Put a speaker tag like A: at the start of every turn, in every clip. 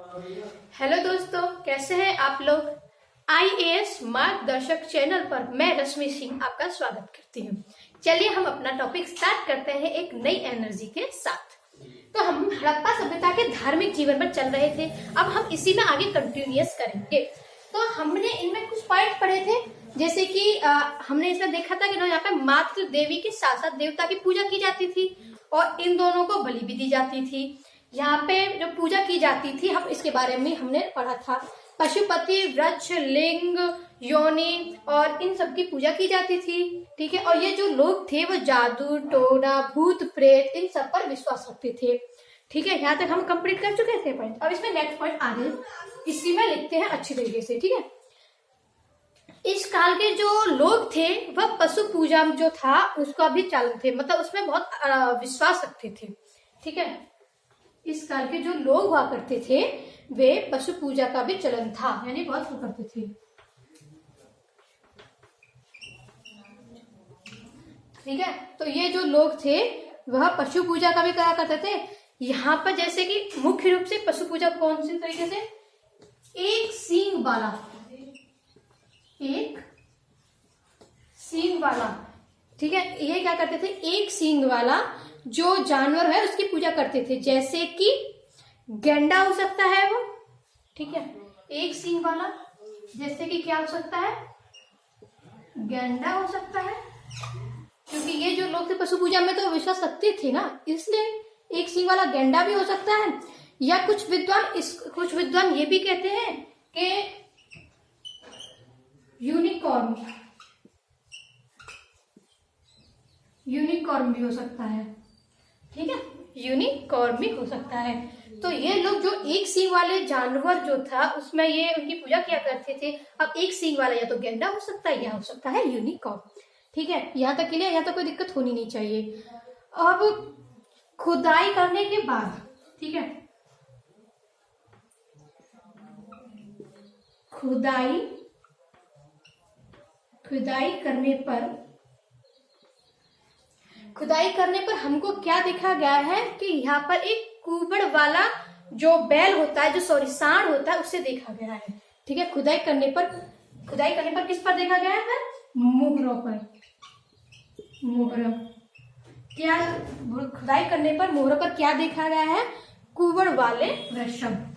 A: Hello दोस्तों, कैसे हैं आप लोग। आईएएस मार्गदर्शक चैनल पर मैं रश्मि सिंह आपका स्वागत करती हूँ। चलिए हम अपना टॉपिक स्टार्ट करते हैं एक नई एनर्जी के साथ। तो हम हड़प्पा सभ्यता के धार्मिक जीवन पर चल रहे थे, अब हम इसी में आगे कंटिन्यूअस करेंगे। तो हमने इनमें कुछ पॉइंट पढ़े थे, जैसे कि हमने इसमें देखा था कि यहाँ पे मातृ देवी के साथ साथ देवता की पूजा की जाती थी और इन दोनों को बलि भी दी जाती थी। यहाँ पे जो पूजा की जाती थी हम इसके बारे में हमने पढ़ा था। पशुपति, वृक्ष, लिंग, योनि और इन सब की पूजा की जाती थी। ठीक है, और ये जो लोग थे वो जादू, टोना, भूत प्रेत इन सब पर विश्वास रखते थे। ठीक है, यहाँ तक हम कंप्लीट कर चुके थे पॉइंट। अब इसमें नेक्स्ट पॉइंट आगे इसी में लिखते हैं अच्छी तरीके से। ठीक है, इस काल के जो लोग थे वह पशु पूजा जो था उसका भी चालन थे, मतलब उसमें बहुत विश्वास रखते थे। ठीक है, इस काल के जो लोग हुआ करते थे वे पशु पूजा का भी चलन था, यानी बहुत वो करते थे। ठीक है, तो ये जो लोग थे वह पशु पूजा का भी करा करते थे। यहाँ पर जैसे कि मुख्य रूप से पशु पूजा कौन सी तरीके से, एक सींग वाला। ठीक है, ये क्या करते थे, एक सींग वाला जो जानवर है उसकी पूजा करते थे, जैसे कि गैंडा हो सकता है वो। ठीक है, एक सींग वाला जैसे कि क्या हो सकता है, गैंडा हो सकता है, क्योंकि ये जो लोग थे पशु पूजा में तो विश्वास रखते थे ना, इसलिए एक सींग वाला गैंडा भी हो सकता है। या कुछ विद्वान ये भी कहते हैं कि यूनिकॉर्न भी हो सकता है। ठीक है, यूनिकॉर्न भी हो सकता है। तो ये लोग जो एक सींग वाले जानवर जो था उसमें ये उनकी पूजा किया करते थे। अब एक सींग वाला या तो गैंडा हो सकता है या हो सकता है यूनिकॉर्न। ठीक है, यहाँ तक के लिए यहाँ तक कोई दिक्कत होनी नहीं चाहिए। अब खुदाई करने के बाद, ठीक है, खुदाई करने पर हमको क्या देखा गया है कि यहाँ पर एक कुबड़ वाला जो बैल होता है, जो सांड होता है, उसे देखा गया है। ठीक है, खुदाई करने पर किस पर देखा गया है, मोहरों पर। क्या खुदाई करने पर मोहरों पर क्या देखा गया है, कुबड़ वाले वृषभ।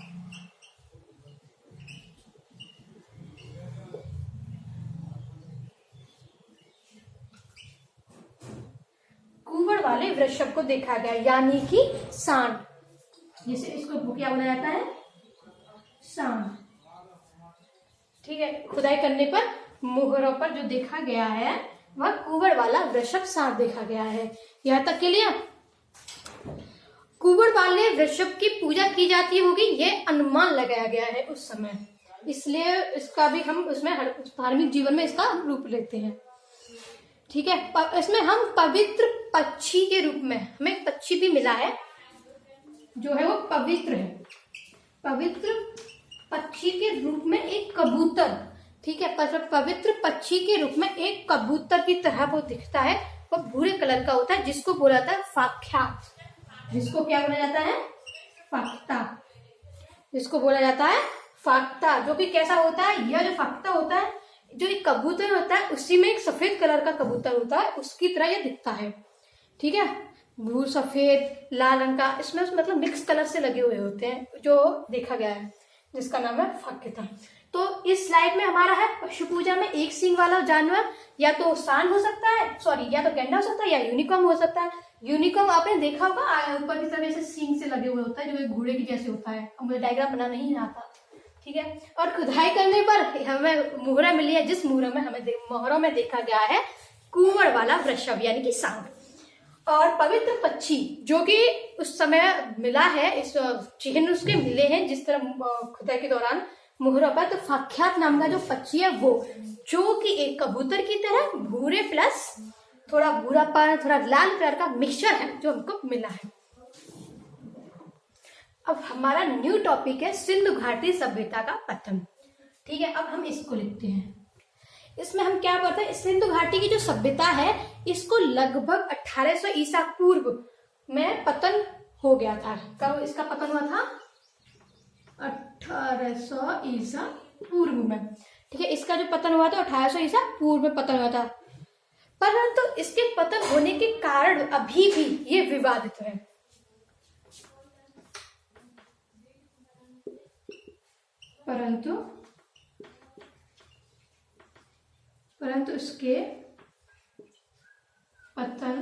A: कुबड़ वाले वृषभ को देखा गया, यानी कि सांड, जिसे इसको क्या बोला जाता है, सांड। ठीक है, खुदाई करने पर मोहरों पर जो देखा गया है वह कुबड़ वाला वृषभ सांड देखा गया है। यहाँ तक के लिए कुबड़ वाले वृषभ की पूजा की जाती होगी, ये अनुमान लगाया गया है उस समय, इसलिए इसका भी हम उसमें धार्मिक जीवन में इसका रूप लेते हैं। ठीक है, इसमें हम पवित्र पक्षी के रूप में, हमें एक पक्षी भी मिला है जो है वो पवित्र है, पवित्र पक्षी के रूप में एक कबूतर। ठीक है, पवित्र पक्षी के रूप में एक कबूतर की तरह वो दिखता है, वो भूरे कलर का होता है, जिसको बोला जाता है फाख्यात। जिसको क्या बोला जाता है, फाख्ता। जिसको बोला जाता है फाख्ता, जो कि कैसा होता है, यह जो फाख्ता होता है, जो एक कबूतर होता है उसी में एक सफेद कलर का कबूतर होता है, उसकी तरह ये दिखता है। ठीक है, भूर सफेद लाल रंग का, इसमें मतलब मिक्स कलर से लगे हुए होते हैं, जो देखा गया है, जिसका नाम है फाख्ता। तो इस स्लाइड में हमारा है पशु पूजा में एक सींग वाला जानवर या तो सांड हो सकता है, या तो गैंडा हो सकता है, या यूनिकॉर्न हो सकता है। यूनिकॉर्न आपने देखा होगा, ऊपर की तरफ ऐसे सींग से लगे हुए होता है, जो एक घोड़े की जैसे होता है। अब मुझे डायग्राम बना नहीं आता। ठीक है, और खुदाई करने पर हमें मोहरा मिली है, जिस मोहरों में देखा गया है कुंवर वाला वृषभ, यानी कि सांड। और पवित्र पक्षी जो कि उस समय मिला है, इस चिन्ह उसके मिले हैं जिस तरह खुदाई के दौरान मोहरों पर, तो फाख्यात नाम का जो पक्षी है वो, जो कि एक कबूतर की तरह भूरे प्लस थोड़ा भूरापन, थोड़ा लाल कलर का मिक्सचर है, जो हमको मिला है। अब हमारा न्यू टॉपिक है सिंधु घाटी सभ्यता का पतन। ठीक है, अब हम इसको लिखते हैं। इसमें हम क्या पढ़ते हैं, सिंधु घाटी की जो सभ्यता है इसको लगभग 1800 ईसा पूर्व में पतन हो गया था। कब इसका पतन हुआ था, 1800 ईसा पूर्व में। ठीक है, इसका जो पतन हुआ था 1800 ईसा पूर्व में पतन हुआ था, परंतु तो इसके पतन होने के कारण अभी भी ये विवादित है। परंतु इसके पतन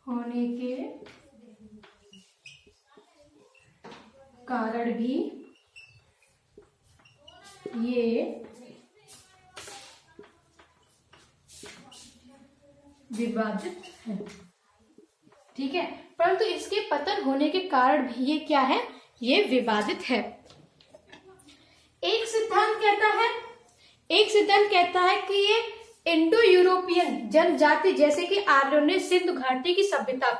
A: होने के कारण भी ये विवादित है। ठीक है, परंतु इसके पतन होने के कारण भी ये क्या है, ये विवादित है। एक सिद्धांत कहता है कि ये इंडो यूरोपियन जनजाति जैसे कि आर्यों ने सिंधु घाटी की सभ्यता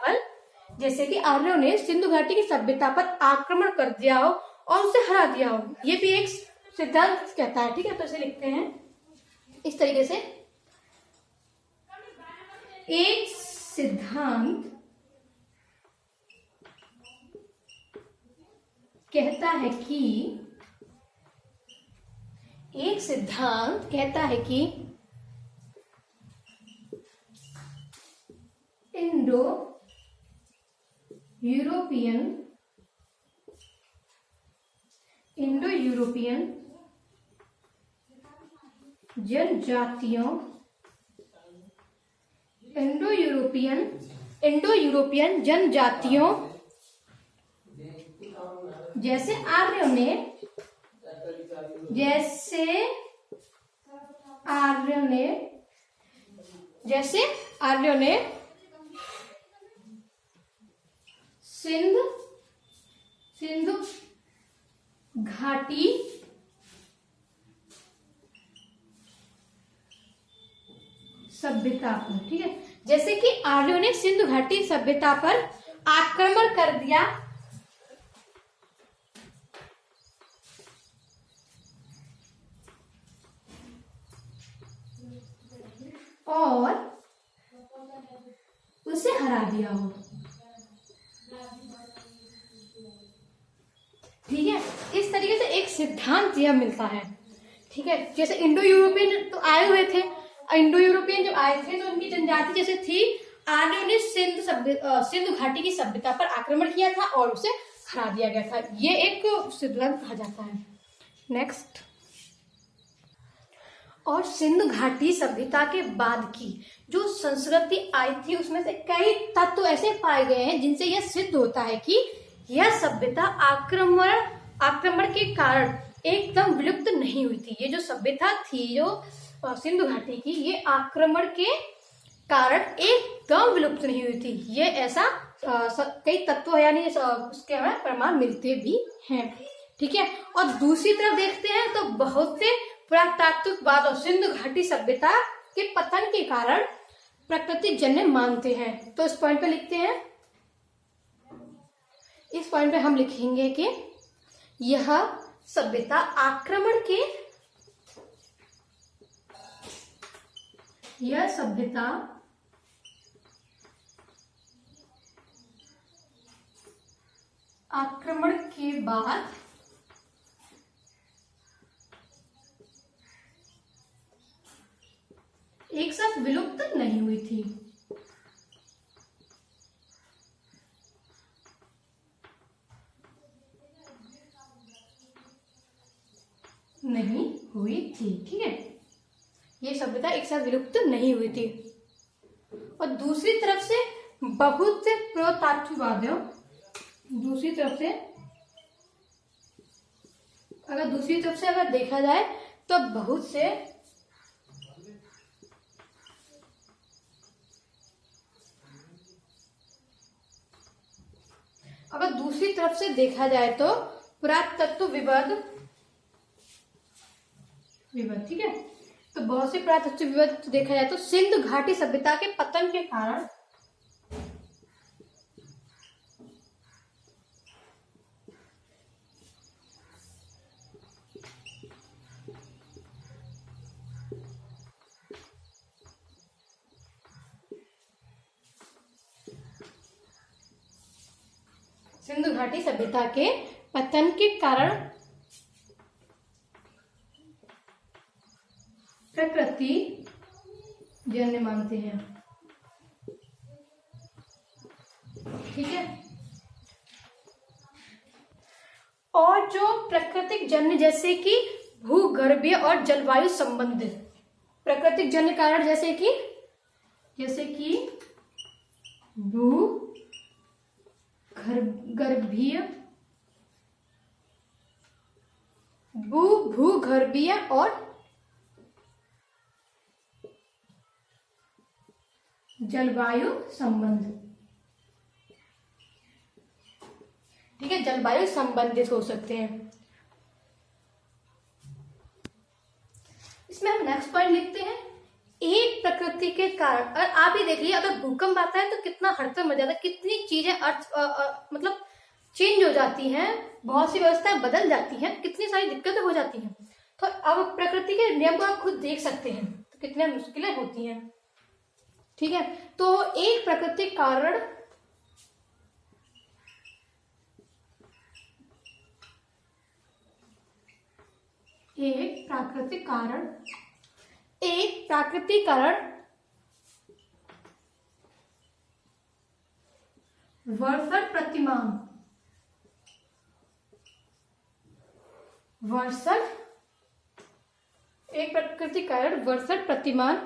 A: पर आक्रमण कर दिया हो और उसे हरा दिया हो, ये भी एक सिद्धांत कहता है। ठीक है, तो इसे लिखते हैं इस तरीके से। एक सिद्धांत कहता है कि इंडो यूरोपियन जनजातियों जैसे आर्यों ने सिंधु घाटी सभ्यता पर, ठीक है, जैसे कि आर्यों ने सिंधु घाटी सभ्यता पर आक्रमण कर दिया और उसे हरा दिया हो। ठीक है, इस तरीके से एक सिद्धांत यह मिलता है। ठीक है, जैसे इंडो यूरोपियन तो आए हुए थे, इंडो यूरोपियन जब आए थे तो उनकी जनजाति जैसे थी, आर्यों ने सिंधु घाटी की सभ्यता पर आक्रमण किया था और उसे हरा दिया गया था, ये एक सिद्धांत कहा जाता है। नेक्स्ट, और सिंधु घाटी सभ्यता के बाद की जो संस्कृति आई थी उसमें से कई तत्व ऐसे पाए गए हैं जिनसे यह सिद्ध होता है कि यह सभ्यता आक्रमण के कारण एकदम विलुप्त नहीं हुई थी। ये जो सभ्यता थी जो सिंधु घाटी की, ये आक्रमण के कारण एकदम विलुप्त नहीं हुई थी। ये ऐसा कई तत्व यानी उसके हमें प्रमाण मिलते भी हैं। ठीक है, और दूसरी तरफ देखते हैं तो बहुत से पुरातात्विकवाद और सिंधु घाटी सभ्यता के पतन के कारण प्रकृति जन्य मानते हैं। तो इस पॉइंट पे लिखते हैं, इस पॉइंट पे हम लिखेंगे कि यह सभ्यता आक्रमण के बाद एक साथ विलुप्त नहीं हुई थी। ठीक है, ये सभ्यता एक साथ विलुप्त नहीं हुई थी। और दूसरी तरफ से बहुत से पुरातात्विकवादियों दूसरी तरफ से अगर देखा जाए तो बहुत से पुरातत्वविद, ठीक है, तो बहुत से पुरातत्वविद देखा जाए तो सिंधु घाटी सभ्यता के पतन के कारण सिंधु घाटी सभ्यता के पतन के कारण प्रकृति जन्य मानते हैं। ठीक है, और जो प्राकृतिक जन्य जैसे कि भूगर्भीय और जलवायु संबंधित प्राकृतिक जन्य कारण जैसे कि भूगर्भीय और जलवायु संबंध। ठीक है, जलवायु संबंधित हो सकते हैं। इसमें हम नेक्स्ट पॉइंट लिखते हैं, एक प्रकृति के कारण। और आप ही देखिए, अगर भूकंप आता है तो कितना हड़कंप मच जाता है, कितनी चीजें मतलब चेंज हो जाती हैं, बहुत सी व्यवस्थाएं बदल जाती हैं, कितनी सारी दिक्कतें हो जाती हैं। तो अब प्रकृति के नियम को आप खुद देख सकते हैं, तो कितनी मुश्किलें होती हैं। ठीक है, तो एक प्राकृतिक कारण वर्षा प्रतिमान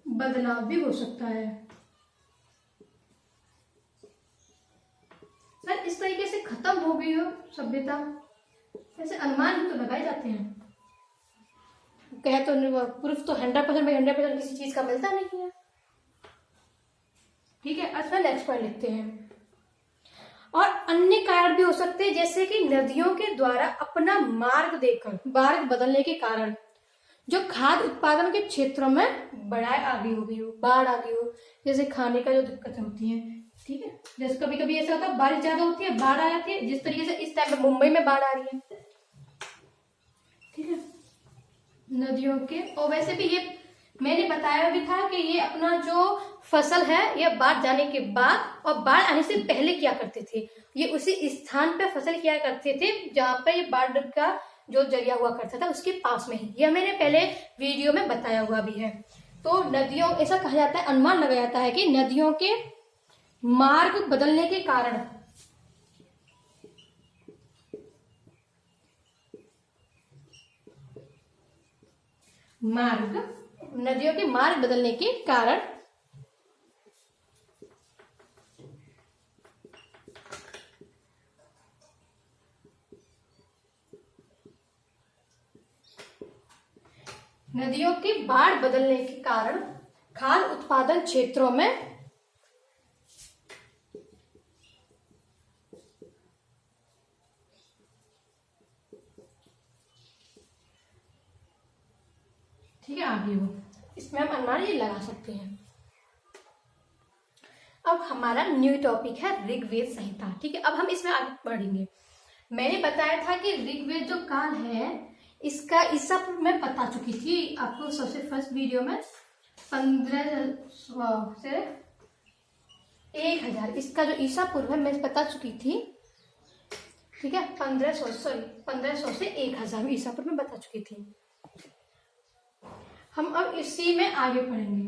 A: बदलाव भी हो सकता है। सर, इस तरीके से खत्म हो गई हो सभ्यता, ऐसे अनुमान ही तो लगाए जाते हैं। कहे तो प्रूफ तो 100% किसी चीज का मिलता नहीं है। ठीक है, अच्छा नेक्स्ट पॉइंट लिखते हैं, और अन्य कारण भी हो सकते हैं, जैसे कि नदियों के द्वारा अपना मार्ग बदलने के कारण जो खाद्य उत्पादन के क्षेत्रों में बाढ़ आ गई हो, जैसे खाने का जो दिक्कत होती है। ठीक है, जैसे कभी कभी ऐसा होता है, बारिश ज्यादा होती है, बाढ़ आ जाती है, जिस तरीके से इस टाइम पे मुंबई में बाढ़ आ रही है। ठीक है, नदियों के, और वैसे भी ये मैंने बताया भी था कि ये अपना जो फसल है ये बाढ़ जाने के बाद और बाढ़ आने से पहले किया करते थे। ये उसी स्थान पे फसल किया करते थे जहाँ पे ये बाढ़ का जो जरिया हुआ करता था उसके पास में ही। यह मैंने पहले वीडियो में बताया हुआ भी है। तो नदियों, ऐसा कहा जाता है, अनुमान लगाया जाता है कि नदियों के मार्ग बदलने के कारण नदियों के मार्ग बदलने के कारण खाद्य उत्पादन क्षेत्रों में ठीक है, आगे हो, इसमें हम अनुमान ये लगा सकते हैं। अब हमारा न्यू टॉपिक है ऋग्वेद संहिता। ठीक है, अब हम इसमें आगे बढ़ेंगे। मैंने बताया था कि ऋग्वेद जो काल है इसका ईसा पूर्व में बता चुकी थी आपको सबसे फर्स्ट वीडियो में, 1500 से 1000 इसका जो ईसा पूर्व है मैं बता चुकी थी। ठीक है, 1500 से 1000 ईसा पूर्व में बता चुकी थी। हम अब इसी में आगे पढ़ेंगे।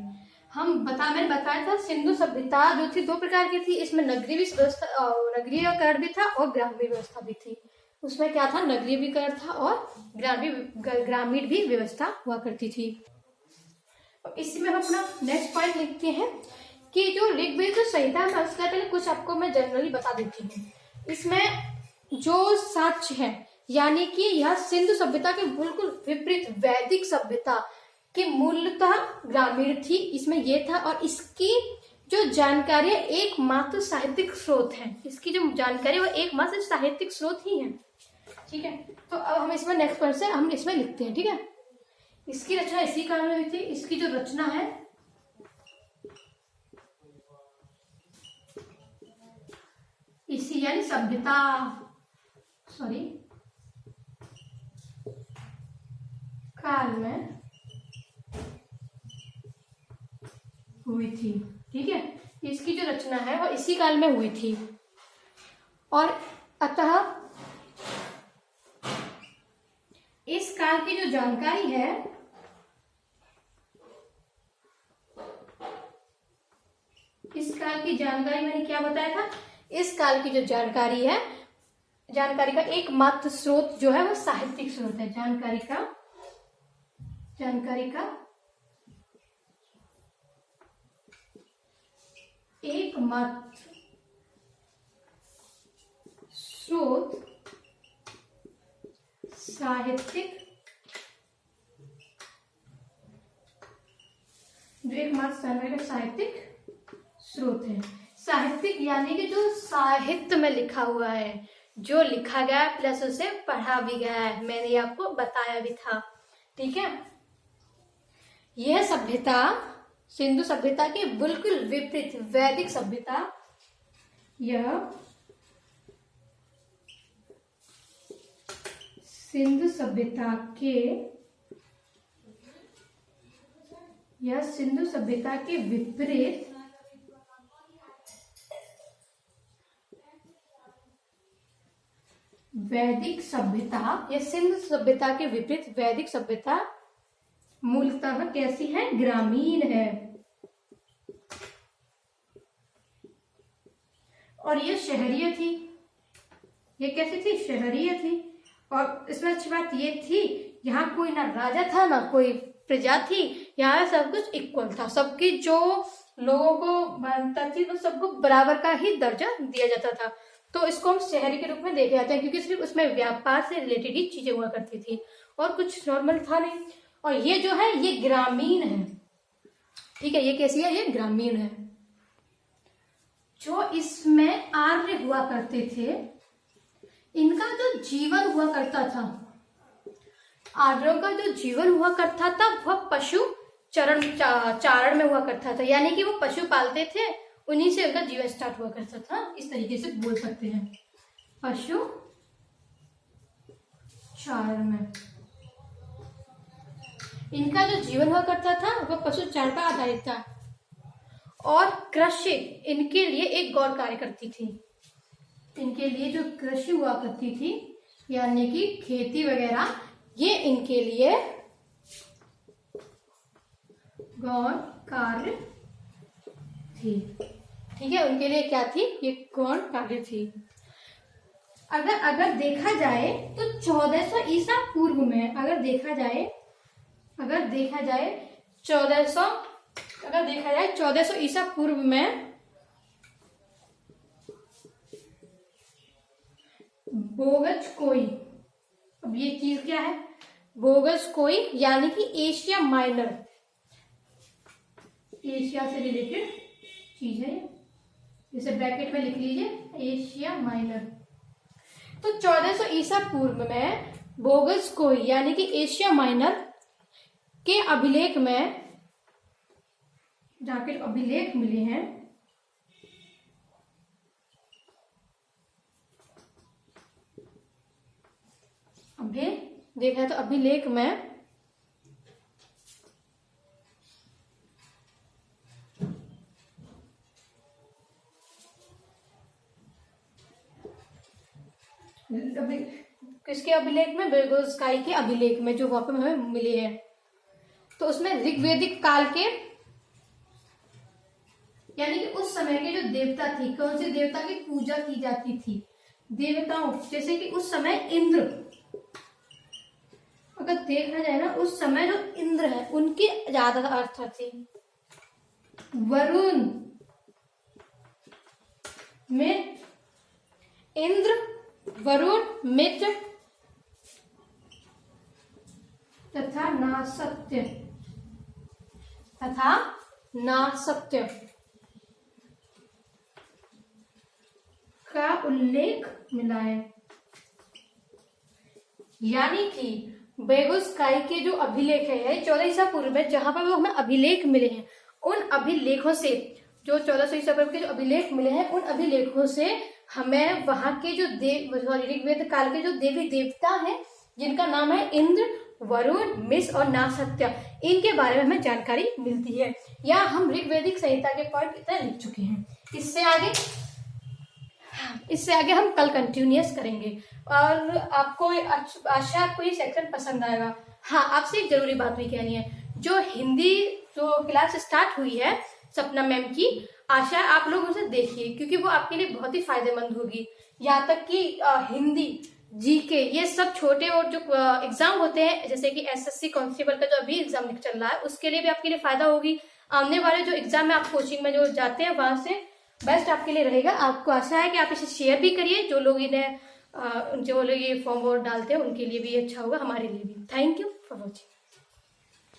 A: मैंने बताया था सिंधु सभ्यता जो थी 2 प्रकार की थी, इसमें नगरीयकरण भी था और ग्रामीण व्यवस्था भी थी। उसमें क्या था, नगरीयकरण था और ग्रामीण भी व्यवस्था हुआ करती थी। इसी में हम अपना नेक्स्ट पॉइंट लिखते हैं कि जो ऋग्वेद जो संहिता है उसका पहले कुछ आपको मैं जनरली बता देती हूँ। इसमें जो साक्ष्य है, यानी कि यह सिंधु सभ्यता के बिल्कुल विपरीत वैदिक सभ्यता की मूलतः ग्रामीण थी, इसमें ये था। और इसकी जो जानकारी एकमात्र साहित्यिक स्रोत है, इसकी जो जानकारी वो एकमात्र साहित्यिक स्रोत ही है। ठीक है, तो अब हम इसमें नेक्स्ट पॉइंट से हम इसमें लिखते हैं। ठीक है, इसकी रचना इसी काल में हुई थी। इसकी जो रचना है इसी यानी सभ्यता काल में हुई थी। ठीक ठीक है, इसकी जो रचना है वो इसी काल में हुई थी। और अतः इस काल की जो जानकारी है, इस काल की जानकारी मैंने क्या बताया था, इस काल की जो जानकारी है, जानकारी का एकमात्र स्रोत जो है वो साहित्यिक स्रोत है। जानकारी का एकमात्र स्रोत साहित्यिक, जो एकमात्र जानकारी का साहित्यिक स्रोत है। साहित्यिक यानी कि जो साहित्य में लिखा हुआ है, जो लिखा गया है प्लस उसे पढ़ा भी गया है, मैंने आपको बताया भी था। ठीक है, यह सभ्यता सिंधु सभ्यता के बिल्कुल विपरीत वैदिक सभ्यता, यह सिंधु सभ्यता के विपरीत वैदिक सभ्यता, या सिंधु सभ्यता के विपरीत वैदिक सभ्यता मूलतः कैसी है, ग्रामीण है। और ये शहरीय थी। ये कैसी थी, शहरीय थी। और इसमें अच्छी बात ये थी, यहाँ कोई ना राजा था ना कोई प्रजा थी, यहाँ सब कुछ इक्वल था। सबकी जो लोगों को मानता थी वो सबको बराबर का ही दर्जा दिया जाता था। तो इसको हम शहरी के रूप में देखे जाते हैं, क्योंकि सिर्फ उसमें व्यापार से रिलेटेड ही चीजें हुआ करती थी और कुछ नॉर्मल था नहीं। और ये जो है ये ग्रामीण है। ठीक है, ये कैसी है, ये ग्रामीण है। जो इसमें आर्य हुआ करते थे, इनका जो जीवन हुआ करता था, आर्यों का जो जीवन हुआ करता था वह पशु चारण में हुआ करता था। यानी कि वो पशु पालते थे, उन्हीं से उनका जीवन स्टार्ट हुआ करता था। इस तरीके से बोल सकते हैं, पशु चारण में इनका जो जीवन हुआ करता था वह पशु चारण पर आधारित था। और कृषि इनके लिए एक गौर कार्य करती थी। इनके लिए जो कृषि हुआ करती थी, यानी कि खेती वगैरह, ये इनके लिए गौर कार्य थी। ठीक है, उनके लिए क्या थी, ये गौर कार्य थी। अगर देखा जाए तो 1400 ईसा पूर्व में, अगर देखा जाए 1400 ईसा पूर्व में बोगज कोई, अब ये चीज क्या है, बोगज कोई यानी कि एशिया माइनर, एशिया से रिलेटेड चीज है, जैसे ब्रैकेट में लिख लीजिए एशिया माइनर। तो 1400 ईसा पूर्व में बोगज कोई यानी कि एशिया माइनर के अभिलेख में जाकर अभिलेख मिले हैं, अभी देखा है तो अभिलेख में किसके अभिलेख में, बेगोस्काई के अभिलेख में, जो वहां पे हमें मिले हैं। तो उसमें ऋग्वेदिक काल के, यानी कि उस समय के जो देवता थे, कौन से देवता की पूजा की जाती थी, देवताओं, जैसे कि उस समय इंद्र, अगर देखा जाए ना उस समय जो इंद्र है उनकी ज्यादा अर्थ थी। वरुण, मित्र, इंद्र, वरुण, मित्र तथा नासत्य का उल्लेख मिला है। यानी कि बेगुसकाई के जो अभिलेख है 1400 ईसा पूर्व में, जहां पर वो हमें अभिलेख मिले हैं, उन अभिलेखों से, जो 1400 ईसा पूर्व के जो अभिलेख मिले हैं, उन अभिलेखों से हमें वहां के जो ऋग्वेद काल के जो देवी देवता हैं, जिनका नाम है इंद्र, वरुण, मिस और नासत्य, इनके बारे में हमें जानकारी मिलती है। या हम ऋग्वेदिक संहिता के पार्ट इतना लिख चुके हैं। इससे आगे हम कल कंटिन्यूअस करेंगे और आपको आशा आपको ये सेक्शन पसंद आएगा। हाँ, आपसे एक जरूरी बात भी कहनी है, जो हिंदी जो क्लास स्टार्ट हुई है सपना मैम की, आशा आप लोग उसे देखिए क्योंकि वो आपके लिए बहुत ही फायदेमंद होगी। यहाँ तक कि हिंदी, जीके, ये सब छोटे और जो एग्जाम होते हैं जैसे कि एसएससी कांस्टेबल का जो अभी एग्जाम चल रहा है उसके लिए भी आपके लिए फायदा होगी। आने वाले जो एग्जाम में आप कोचिंग में जो जाते हैं वहां से बेस्ट आपके लिए रहेगा। आपको आशा है कि आप इसे शेयर भी करिए, जो लोग ये फॉर्म वॉर्म डालते हैं उनके लिए भी अच्छा होगा, हमारे लिए भी। Thank you for watching.